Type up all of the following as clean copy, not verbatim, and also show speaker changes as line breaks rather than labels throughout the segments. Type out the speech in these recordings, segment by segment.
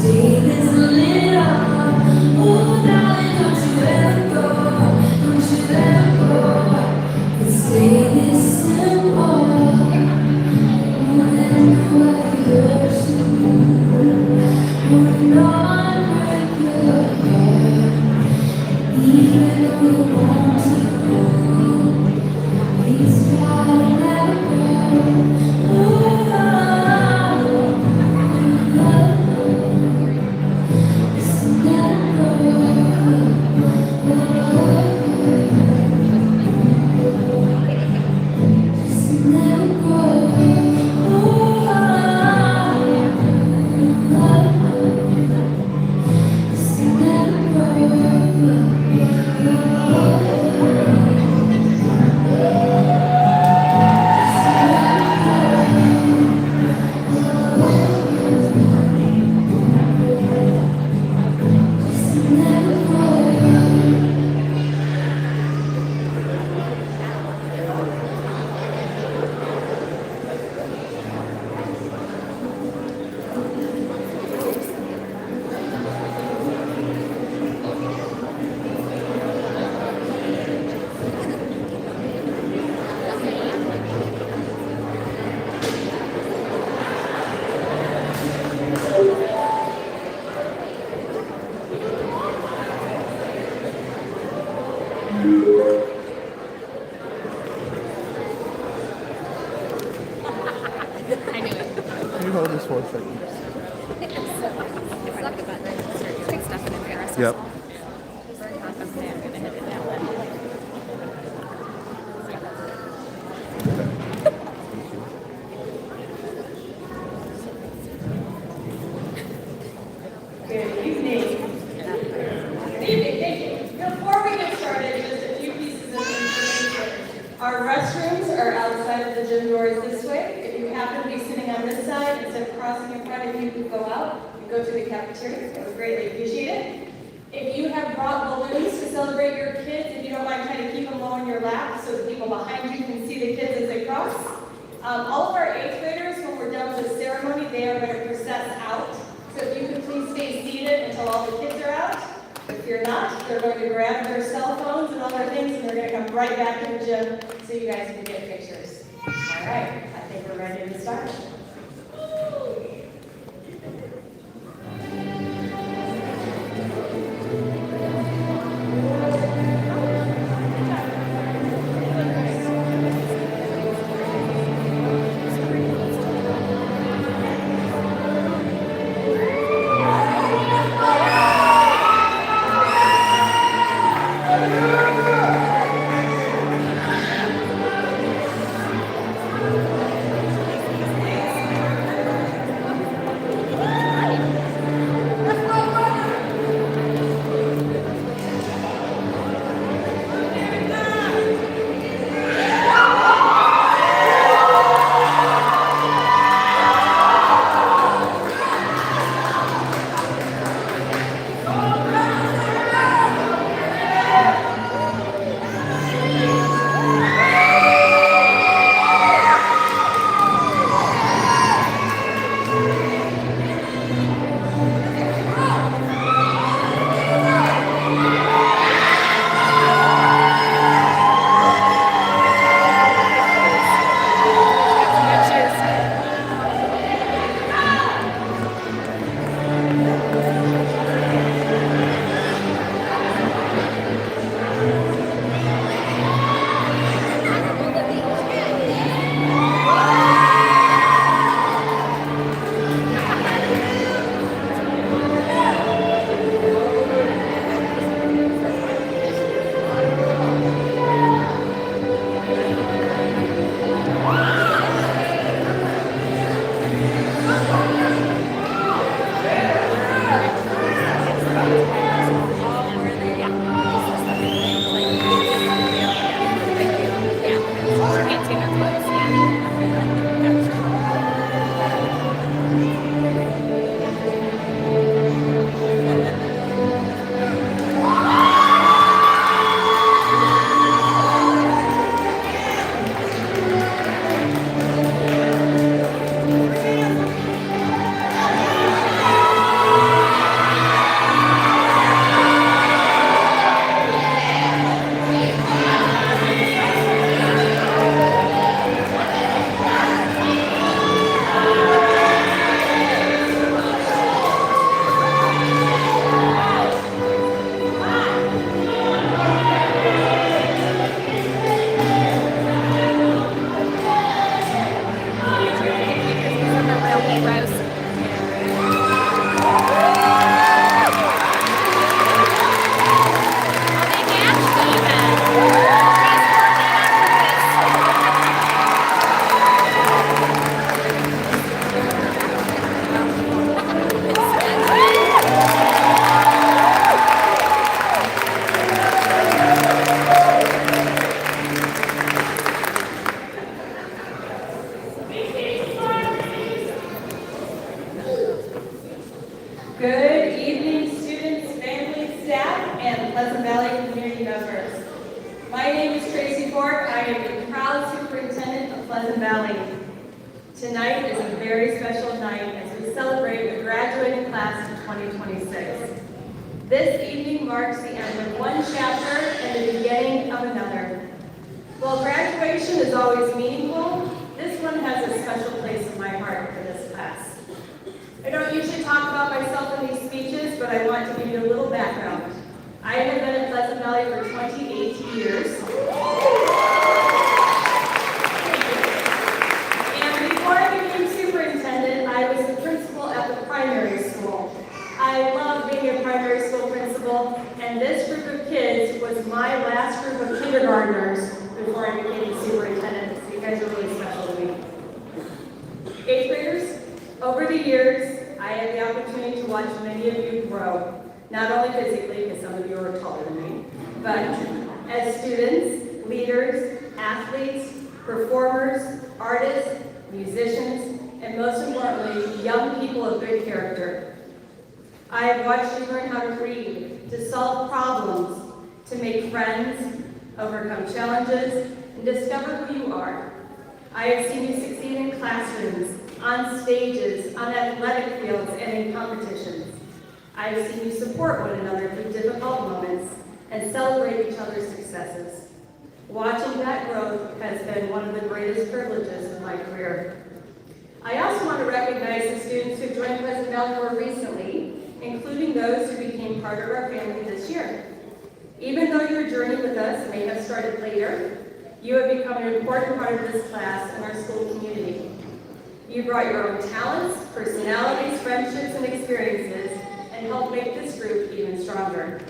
Stay this little Select the button and start doing stuff in there.
Yep.
Okay, I'm gonna hit it now then.
Good evening. Good evening, thank you. Before we get started, just a few pieces of information. Our restrooms are outside of the gym doors this way. If you happen to be sitting on this side, instead of crossing in front of you, you can go out and go to the cafeteria. That would greatly appreciate it. If you have brought balloons to celebrate your kids, if you don't mind trying to keep them low in your lap so the people behind you can see the kids as they cross. All of our 8th graders, when we're done with the ceremony, they are going to process out. So if you could please stay seated until all the kids are out. If you're not, they're going to grab their cell phones and all their things, and they're going to come right back in the gym so you guys can get pictures. All right, I think we're ready to start. Good evening, students, families, staff, and Pleasant Valley community members. My name is Tracy Ford. I am the proud superintendent of Pleasant Valley. Tonight is a very special night as we celebrate the graduating class of 2026. This evening marks the end of one chapter and the beginning of another. While graduation is always meaningful, this one has a special place in my heart for this class. I don't usually talk about myself in these speeches, but I want to give you a little background. I have been at Pleasant Valley for 28 years. And before I became superintendent, I was the principal at the primary had the opportunity to watch many of you grow, not only physically, because some of you are taller than me, but as students, leaders, athletes, performers, artists, musicians, and most importantly, young people of good character. I have watched you learn how to read, to solve problems, to make friends, overcome challenges, and discover who you are. I have seen you succeed in classrooms, on stages, on athletic fields, and in competitions. I have seen you support one another through difficult moments and celebrate each other's successes. Watching that growth has been one of the greatest privileges of my career. I also want to recognize the students who joined Pleasant Valley more recently, including those who became part of our family this year. Even though your journey with us may have started later, you have become an important part of this class and our school community. You brought your own talents, personalities, friendships, and experiences, and helped make this group even stronger.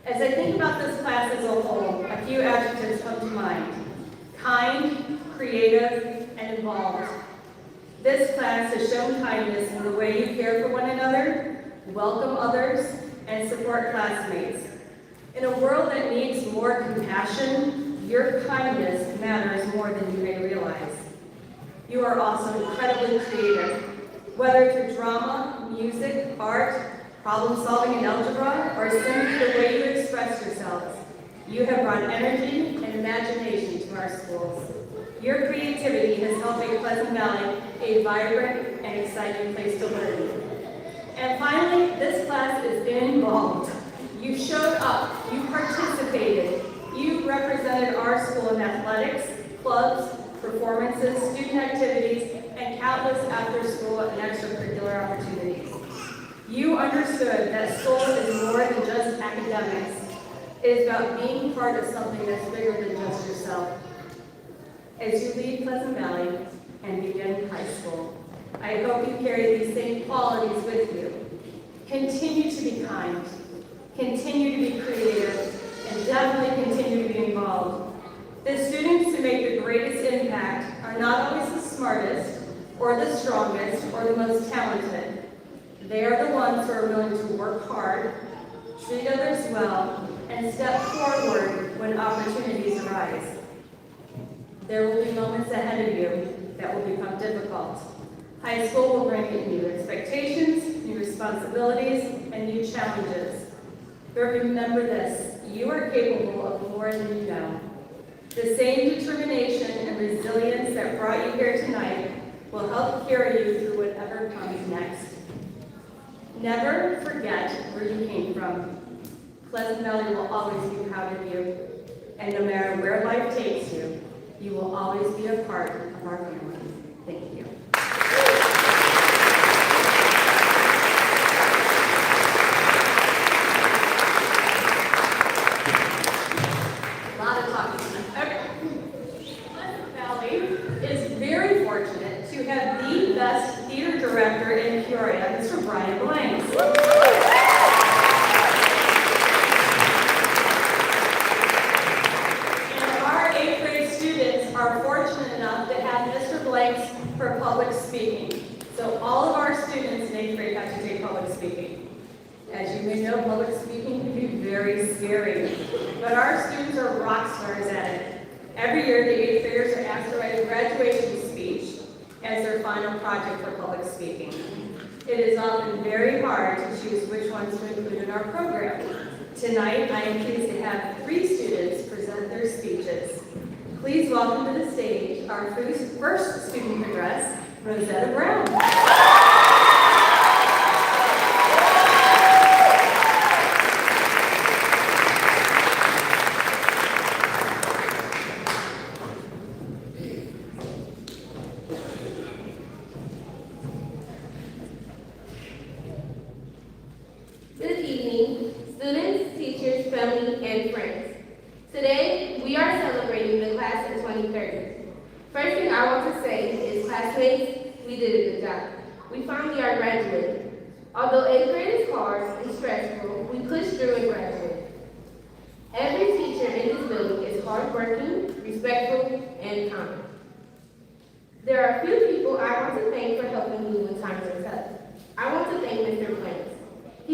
As I think about this class as a whole, a few adjectives come to mind: kind, creative, and involved. This class has shown kindness in the way you care for one another, welcome others, and support classmates. In a world that needs more compassion, your kindness matters more than you may realize. You are also incredibly creative, whether through drama, music, art, problem solving in algebra, or simply the way you express yourselves. You have brought energy and imagination to our schools. Your creativity has helped make Pleasant Valley a vibrant and exciting place to learn. And finally, this class is involved. You showed up, you participated, you represented our school in athletics, clubs, performances, student activities, and countless after-school and extracurricular opportunities. You understood that school is more than just academics. It is about being part of something that's bigger than just yourself. As you leave Pleasant Valley and begin high school, I hope you carry these same qualities with you. Continue to be kind, continue to be creative, and definitely continue to be involved. The students who make the greatest impact are not always the smartest, or the strongest, or the most talented. They are the ones who are willing to work hard, treat others well, and step forward when opportunities arise. There will be moments ahead of you that will become difficult. High school will bring you new expectations, new responsibilities, and new challenges. But remember this, you are capable of more than you know. The same determination and resilience that brought you here tonight will help carry you through whatever comes next. Never forget where you came from. Pleasant Valley will always be proud of you. And no matter where life takes you, you will always be a part of our family. Thank you. A lot of talking. Okay. Pleasant Valley is very fortunate to have the best theater director in Peoria, Mr. Brian Blanks. Are fortunate enough to have Mr. Blanks for public speaking. So all of our students in 8th grade have to take public speaking. As you may know, public speaking can be very scary, but our students are rock stars at it. Every year, the 8th graders are asked to write a graduation speech as their final project for public speaking. It is often very hard to choose which ones to include in our program. Tonight, I am pleased to have 3 students present their speeches. Please welcome to the stage our first student address, Rosetta Brown.
Good evening, students, teachers, family, and friends. Today, we are celebrating the class of 2030. First thing I want to say is, classmates, we did a good job. We finally are graduating. Although 8th grade is hard and stressful, we pushed through and graduated. Every teacher in this building is hardworking, respectful, and kind. There are a few people I want to thank for helping me when times are tough. I want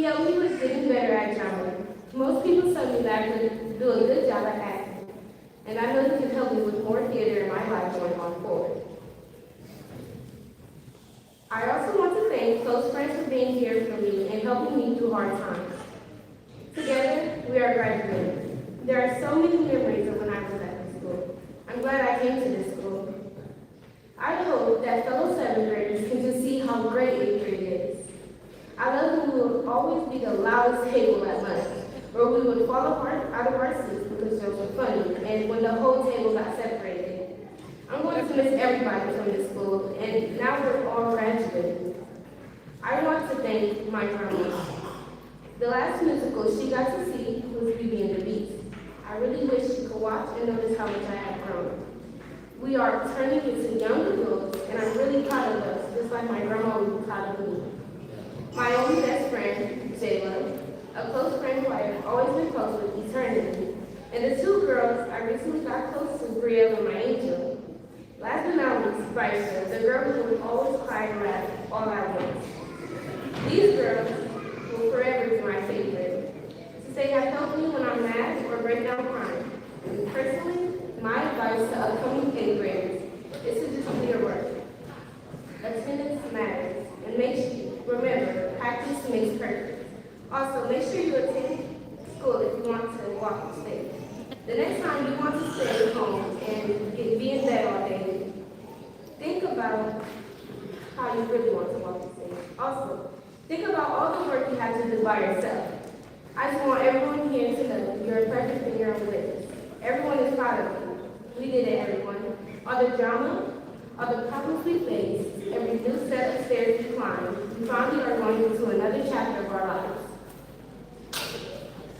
helped me with getting better at drama. Most people tell me that I could do a good job at acting, and I know he can help me with more theater in my life going on forward. I also want to thank close friends for being here for me and helping me through hard times. Together, we are graduating. There are so many memories of when I was at this school. I'm glad I came to this school. I hope that fellow 7th graders can just see how great 8th grade is. I love when we would always be the loudest table at lunch, or we would fall apart out of our seats because jokes were funny, and when the whole table got separated. I'm going to miss everybody from this school, and now we're all graduating. I want to thank my grandma. The last musical she got to see was Beauty and the Beast. I really wish she could watch and notice how much I have grown. We are turning into young adults, and I'm really proud of us, just like my grandma would be proud of me. My only best friend, Jayla, a close friend who I have always been close with eternally, and the two girls I recently got close to, Brielle and my angel. Last but not least, Brycia, the girl who would always cry and laugh all at once. These girls will forever be my favorite. To say have helped me when I'm mad or break down crying. And personally, my advice to upcoming 8th graders is to just do your work. Attendance matters, and remember, practice makes perfect. Also, make sure you attend school if you want to walk the stage. The next time you want to stay at home and be in bed all day, think about how you really want to walk the stage. Also, think about all the work you have to do by yourself. I just want everyone here to know you're perfect in your own ways. Everyone is proud of you. We did it, everyone. All the drama, all the problems we faced, every new set of stairs we climbed, we finally are going into another chapter of our lives.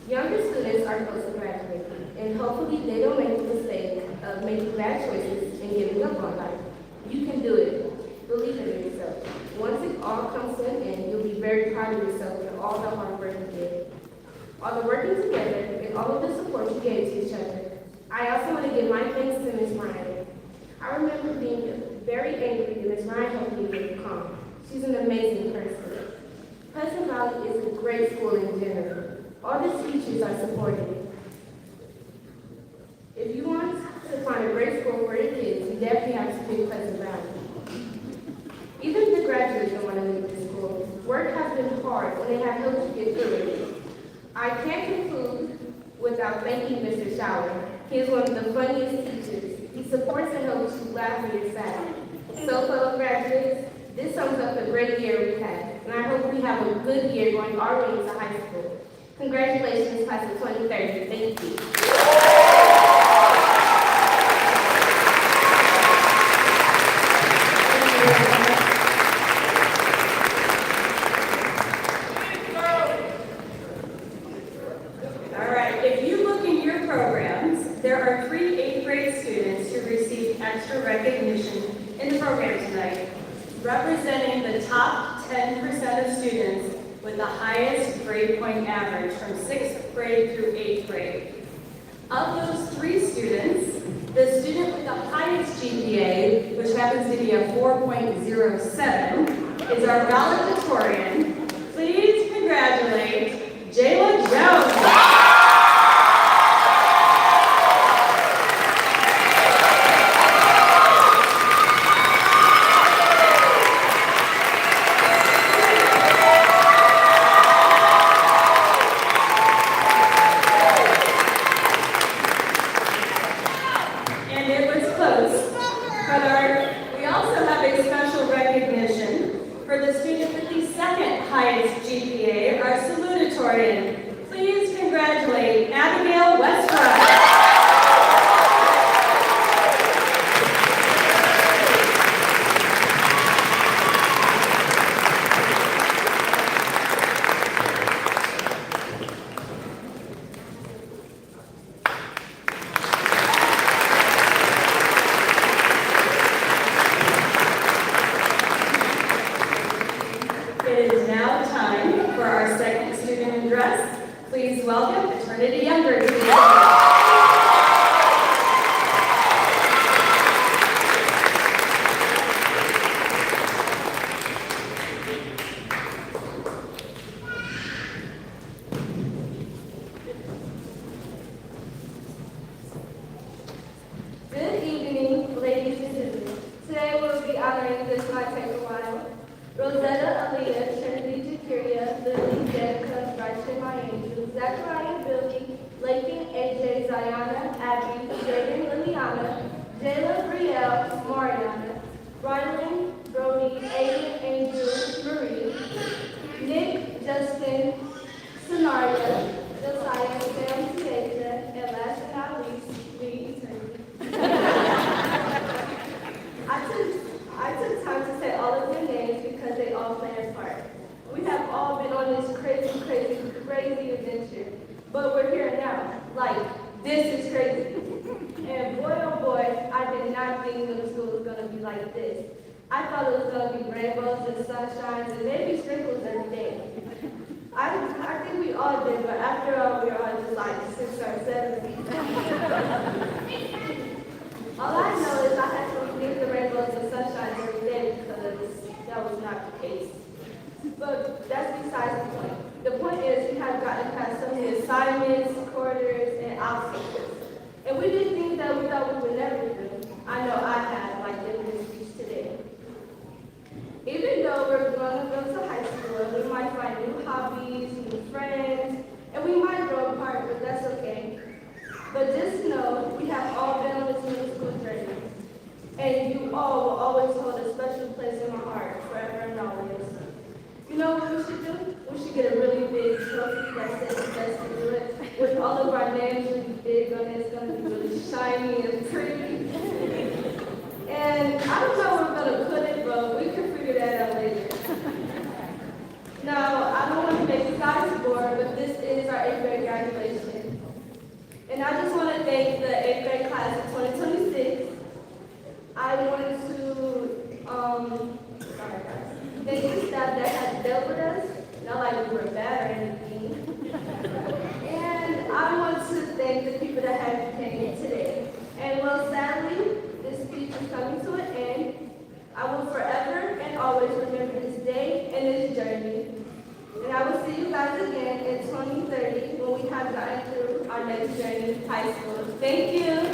Younger students are close to graduating, and hopefully they don't make the mistake of making bad choices and giving up on life. You can do it. Believe in yourself. Once it all comes to an end, you'll be very proud of yourself for all the hard work you did. All the working together and all of the support you gave to each other. I also want to give my thanks to Ms. Ryan. I remember being very angry and Ms. Ryan helped me get calm. She's an amazing person. Pleasant Valley is a great school in general. All the teachers are supportive. If you want to find a great school for your kids, you definitely have to pick Pleasant Valley. Even if the graduates don't want to leave this school, work has been hard and they have helped you get through it. I can't conclude without thanking Mr. Shower. He is one of the funniest teachers. He supports and helps you laugh when you're sad. So, fellow graduates, this sums up the great year we've had, and I hope we have a good year going all the way into high school. Congratulations, class of 2030. Thank you.
All right, if you look in your programs, there are 3 8th grade students who received extra recognition in the program tonight, representing the top 10% of students with the highest grade point average from 6th grade through 8th grade. Of those 3 students, the student with the highest GPA, which happens to be a 4.07, is our valedictorian. Please congratulate Jayla Jones. We also have a special recognition for the student with the second highest GPA, our salutatorian. Please congratulate Abigail Westbrook. It is now time for our second student address. Please welcome Eternity Younger to the stage.
Zachariah Billy, Lakin AJ, Ziona Abby, Jaden Liliana, Jayla Brielle, Mariana, Rylan, Brody, Aiden, Andrew, Marie, Nick, Justin, Sonaria, Josiah, Sam, Tasia, and last but not least, me, I took time to say all of their names because they all play a part. We have all been on this crazy adventure, but we're here now. Like, this is crazy. And boy, oh boy, I did not think middle school was gonna be like this. I thought it was gonna be rainbows and sunshines and maybe sprinkles every day. I think we all did, but after all, we were all just like 6 or 7. All I know is I had to leave the rainbows and sunshine every day because that was not the case. But that's besides the point. The point is we have gotten past so many assignments, quarters, and obstacles. And we did things that we thought we would never do. I know I have, like giving this speech today. Even though we're going to go to high school, we might find new hobbies, new friends, and we might grow apart, but that's okay. But just know we have all been on this middle school journey. And you all will always hold a special place in my heart, forever and always. You know what we should do? We should get a really big trophy that says best to do it, with all of our names really big on it. It's going to be really shiny and pretty. And I don't know where we're going to put it, but we can figure that out later. Now, I don't want to make you guys bored, but this is our 8th grade graduation. And I just want to thank the 8th grade class of 2026. I wanted to, thank the staff that has dealt with us, not like we were bad or anything. And I want to thank the people that have came today. And well, sadly, this speech is coming to an end. I will forever and always remember this day and this journey. And I will see you guys again in 2030 when we have gotten through our next journey, high school. Thank you.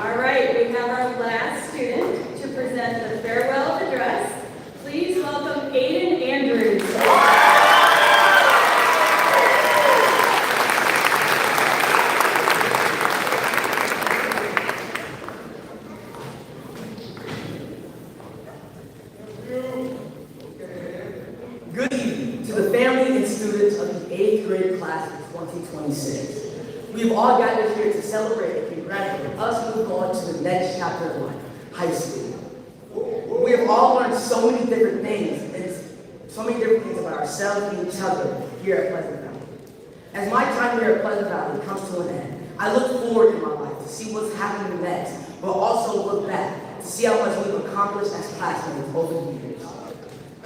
All right, we have our last student to present the farewell address. Please welcome Aiden Andrews.
Good evening to the family and students of the 8th grade class of 2026. We've all gathered here to celebrate and congratulate us moving on to the next chapter of life, high school. We have all learned so many different things about ourselves and each other here at Pleasant Valley. As my time here at Pleasant Valley comes to an end, I look forward in my life to see what's happening next, but also look back to see how much we've accomplished as classmates over the years.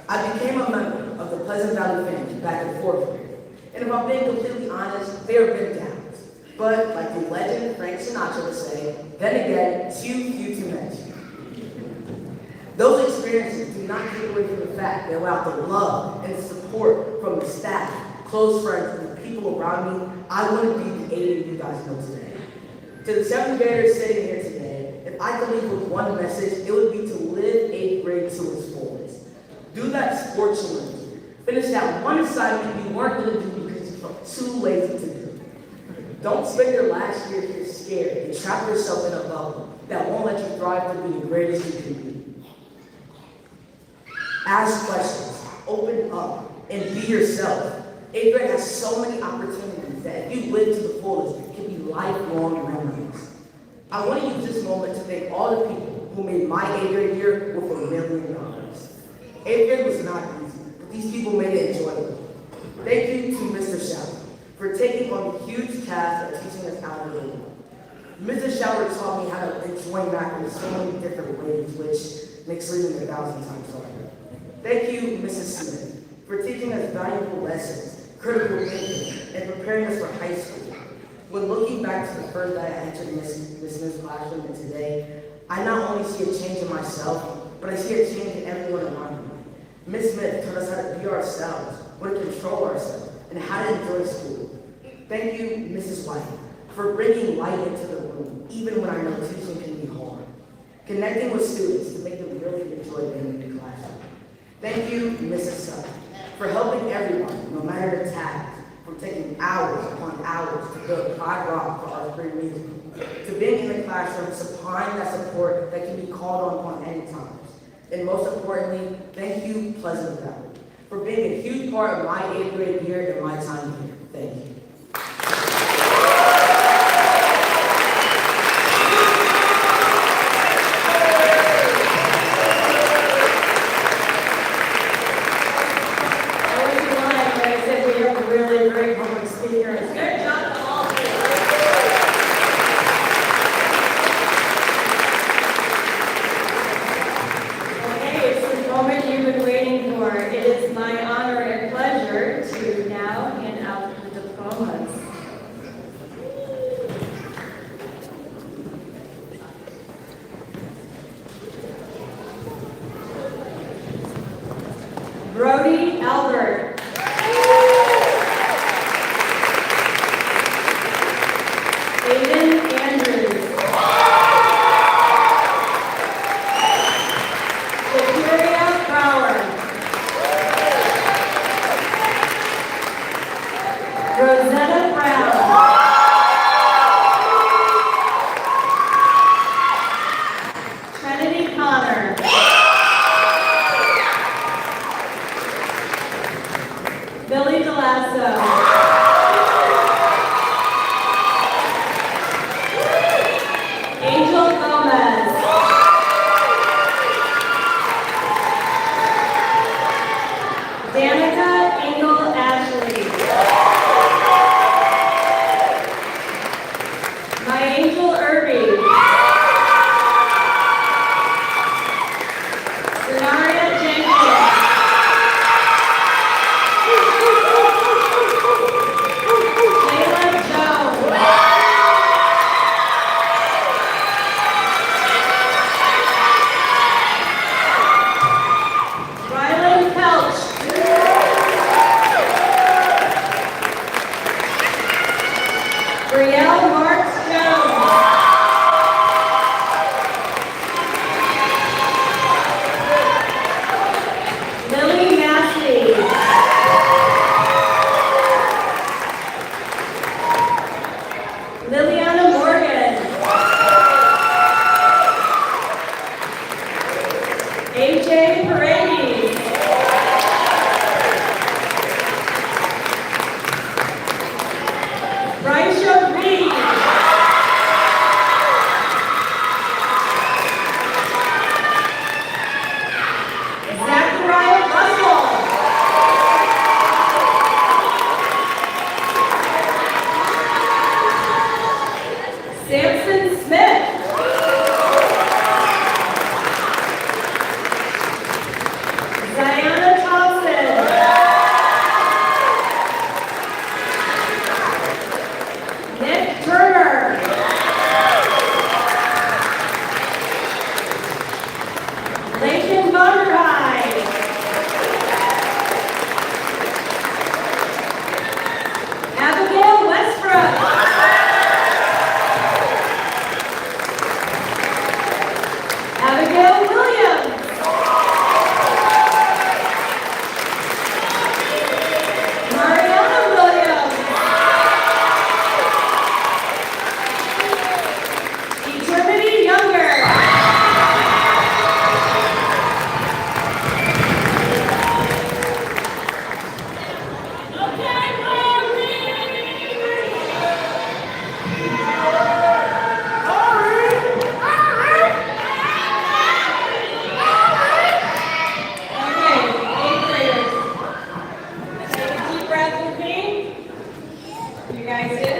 I became a member of the Pleasant Valley family back in 4th grade, and if I'm being completely honest, there have been downs. But like the legend Frank Sinatra would say, then again, too few to mention. Those experiences do not take away from the fact that without the love and support from the staff, close friends, and the people around me, I wouldn't be the Aiden you guys know today. To the 7th graders sitting here today, if I could leave with one message, it would be to live 8th grade to its fullest. Do that sports you want to do. Finish that one assignment you weren't going to do because you felt too lazy to do. Don't spend your last year here scared and trap yourself in a bubble that won't let you thrive to be the greatest you can be. Ask questions, open up, and be yourself. 8th grade has so many opportunities that if you live to the fullest, it can be lifelong memories. I want to use this moment to thank all the people who made my 8th grade year worth $1 million. 8th grade was not easy, but these people made it enjoyable. Thank you to Mr. Shower for taking on the huge task of teaching us how to live. Mrs. Shower taught me how to enjoy math in so many different ways, which makes reading 1,000 times harder. Thank you, Mrs. Smith, for teaching us valuable lessons, critical thinking, and preparing us for high school. When looking back to the first day I entered Miss Smith's classroom and today, I not only see a change in myself, but I see a change in everyone around me. Miss Smith taught us how to be ourselves, how to control ourselves, and how to enjoy school. Thank you, Mrs. White, for bringing light into the room, even when I know teaching can be hard. Connecting with students to make them really enjoy being in the classroom. Thank you, Mrs. Sutton, for helping everyone, no matter the task, from taking hours upon hours to build Pride Rock for our free music, to being in the classroom, supplying that support that can be called on any times. And most importantly, thank you, Pleasant Valley, for being a huge part of my 8th grade year and my time here. Thank you.
Brody Albert. Aiden Andrews. Victoria Brower. Rosetta Brown. Trinity Connor. Billy DeLasso. Angel Gomez. Danica Engel Ashley. My Angel Irby. Sonaria Jenkins. Brielle Marks Jones. Lily Massey. Liliana Morgan. AJ Paredes. Brycia Reed. Zachariah Russell. Samson Smith. Ziona Thompson. Nick Turner. Layton Vonderheide. Abigail Westbrook. Abigail Williams. Mariana Williams. Eternity Younger. Deep breath with me. You guys did